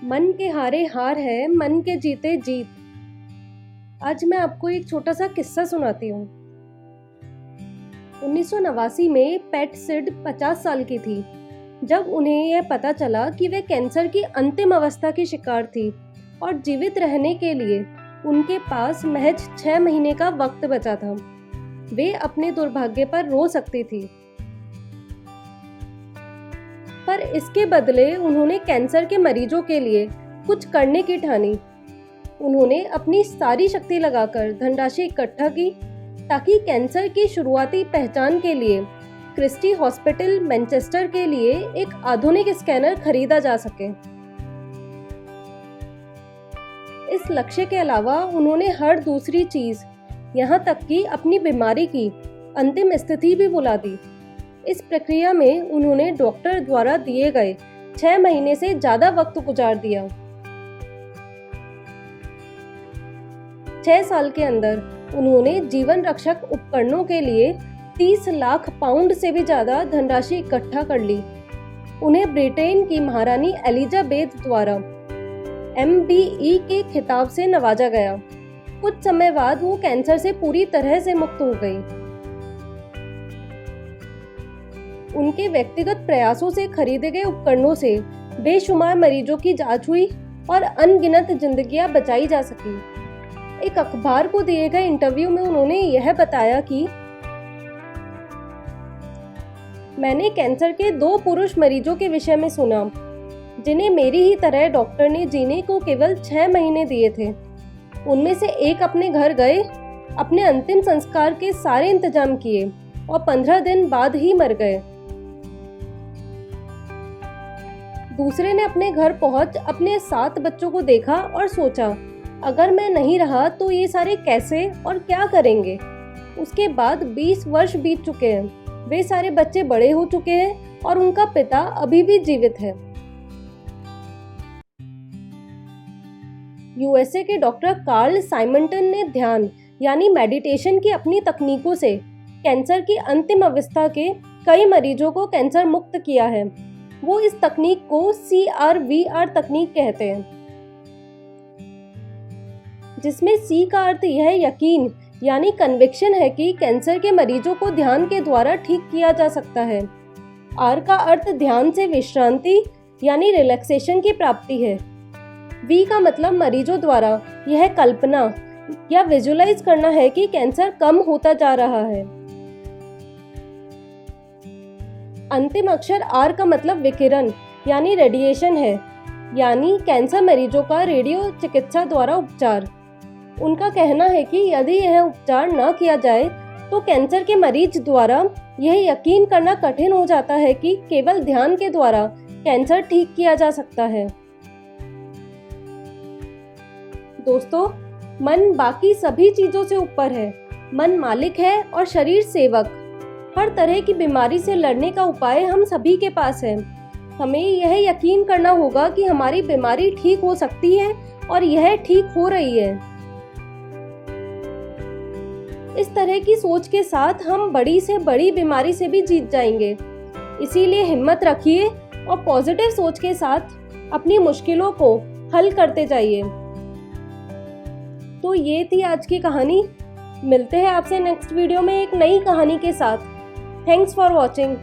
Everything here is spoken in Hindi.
मन के हारे हार है, मन के जीते जीत। आज मैं आपको एक छोटा सा किस्सा सुनाती हूँ। 1989 में पैट सिड 50 साल की थी जब उन्हें यह पता चला कि वे कैंसर की अंतिम अवस्था की शिकार थी और जीवित रहने के लिए उनके पास महज 6 महीने का वक्त बचा था। वे अपने दुर्भाग्य पर रो सकती थी, पर इसके बदले उन्होंने कैंसर के मरीजों के लिए कुछ करने की ठानी। उन्होंने अपनी सारी शक्ति लगाकर धनराशि इकट्ठा की ताकि कैंसर की शुरुआती पहचान के लिए क्रिस्टी हॉस्पिटल मैनचेस्टर के लिए एक आधुनिक स्कैनर खरीदा जा सके। इस लक्ष्य के अलावा उन्होंने हर दूसरी चीज, यहाँ तक कि अपनी बीमारी की अंतिम स्थिति भी भुला दी। इस प्रक्रिया में उन्होंने डॉक्टर द्वारा दिए गए 6 महीने से ज्यादा वक्त गुजार दिया। 6 साल के अंदर उन्होंने जीवन रक्षक उपकरणों के लिए 30 लाख पाउंड से भी ज्यादा धनराशि इकट्ठा कर ली। उन्हें ब्रिटेन की महारानी एलिजाबेथ द्वारा MBE के खिताब से नवाजा गया। कुछ समय बाद वो कैंसर से पूरी तरह से मुक्त हो गई। उनके व्यक्तिगत प्रयासों से खरीदे गए उपकरणों से बेशुमार मरीजों की जांच हुई और अनगिनत जिंदगियां बचाई जा सकी। एक अखबार को दिए गए इंटरव्यू में उन्होंने यह बताया कि मैंने कैंसर के 2 पुरुष मरीजों के विषय में सुना जिन्हें मेरी ही तरह डॉक्टर ने जीने को केवल 6 महीने दिए थे। उनमें से एक अपने घर गए, अपने अंतिम संस्कार के सारे इंतजाम किए और 15 दिन बाद ही मर गए। दूसरे ने अपने घर पहुंच अपने 7 बच्चों को देखा और सोचा, अगर मैं नहीं रहा तो ये सारे कैसे और क्या करेंगे। उसके बाद 20 वर्ष बीत चुके हैं। वे सारे बच्चे बड़े हो चुके हैं और उनका पिता अभी भी जीवित है। USA के डॉक्टर कार्ल साइमंटन ने ध्यान यानी मेडिटेशन की अपनी तकनीकों से कैंसर की अंतिम अवस्था के कई मरीजों को कैंसर मुक्त किया है। वो इस तकनीक को CRVR तकनीक कहते हैं, जिसमें C का अर्थ यह यकीन यानी कन्विक्शन है कि कैंसर के मरीजों को ध्यान के द्वारा ठीक किया जा सकता है। R का अर्थ ध्यान से विश्रांति यानी रिलैक्सेशन की प्राप्ति है। V का मतलब मरीजों द्वारा यह कल्पना या विजुलाइज करना है कि कैंसर कम होता जा रहा है। अंतिम अक्षर R का मतलब विकिरण यानी रेडिएशन है, यानी कैंसर मरीजों का रेडियो चिकित्सा द्वारा उपचार। उनका कहना है कि यदि यह उपचार न किया जाए तो कैंसर के मरीज द्वारा यह यकीन करना कठिन हो जाता है कि केवल ध्यान के द्वारा कैंसर ठीक किया जा सकता है। दोस्तों, मन बाकी सभी चीजों से ऊपर है। मन मालिक है और शरीर सेवक। हर तरह की बीमारी से लड़ने का उपाय हम सभी के पास है। हमें यह यकीन करना होगा कि हमारी बीमारी ठीक हो सकती है और यह ठीक हो रही है। इस तरह की सोच के साथ हम बड़ी से बड़ी बीमारी से भी जीत जाएंगे। इसीलिए हिम्मत रखिए और पॉजिटिव सोच के साथ अपनी मुश्किलों को हल करते जाइए। तो ये थी आज की कहानी। मिलते हैं आपसे नेक्स्ट वीडियो में एक नई कहानी के साथ। Thanks for watching.